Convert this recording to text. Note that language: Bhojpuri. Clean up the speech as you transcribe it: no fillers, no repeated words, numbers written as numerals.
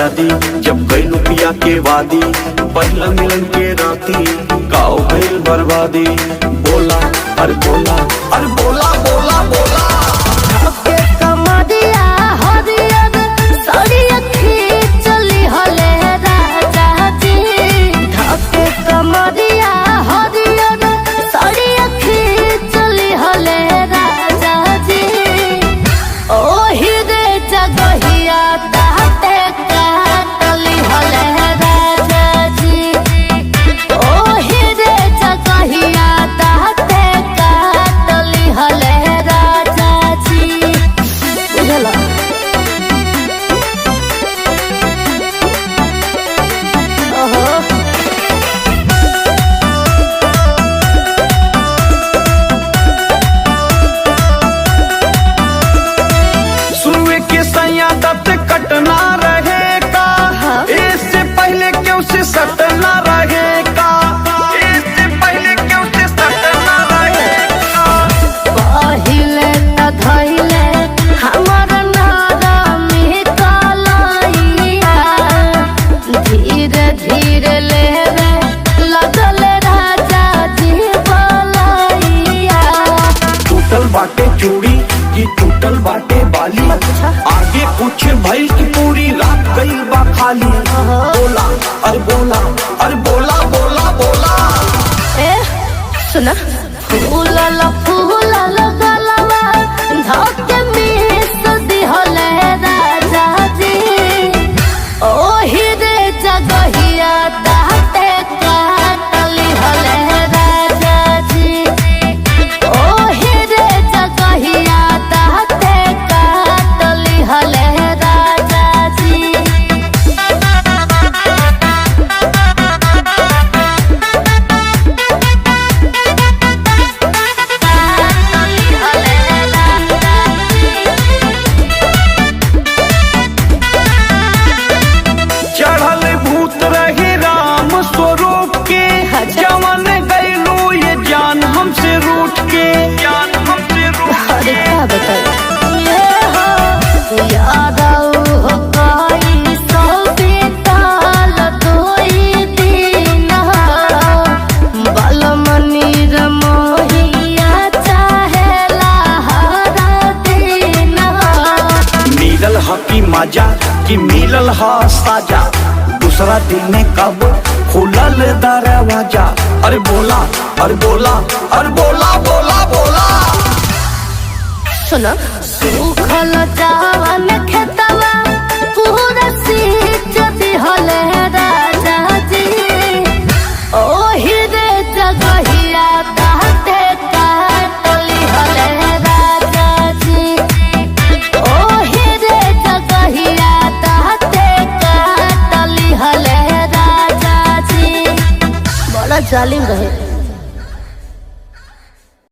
आजादी जब गइल पिया के वादी, पहला मिलन के राती गाँव गइल बर्बादी। बोला अरे बोला अरे बोला बोला बोला के कमरिया हरियर सड़िया खींचली हले राजा जी। धके कमरिया हरियर सड़िया खींचली हले राजा जी। ओही रे जगहिया ताते काटली हले राजा जी। ओही रे जगहिया ताते काटली हले राजा जी। बुझला ओहो सुए के सैया दत कटना रहेगा, इससे पहले क्यों से सटना रहेगा, इससे पहले क्यों से सटना रहेगा। पहिले त धइले हमर नारामी कलैया। धीरे धीरे लेवे लगल राजा जी बलैया। टूटल बाटे चूड़ी की टूटल बाटे बाली, आगे कुछ भइल की पूरी रात गई बा खाली। बोला अरे बोला अरे बोला बोला बोला ए सुना फूलल फूलल गलवा धके मिस दिहले राजा जी। ओही रे जगहिया ताते काटली हले राजा जी। ओही रे जगहिया ताते काटली हले राजा जी। चढ़ल भूत रहे राम स्वरूप के, जवन गैलू ये जान हमसे रूठ के, जान हमसे रूठ अरे के। क्या बताइए ये हो यादव हो कोई सौ बीताल दोई दिन हो। बलमनी रमोहिया चाहेला हर दिन हो। मिलल ह की मजा कि मिलल ह साजा, दूसरा दिन में कब खुलल दरवाजा। अरे बोला अरे बोला अरे बोला बोला बोला सुनो सूखल जावन खेतवा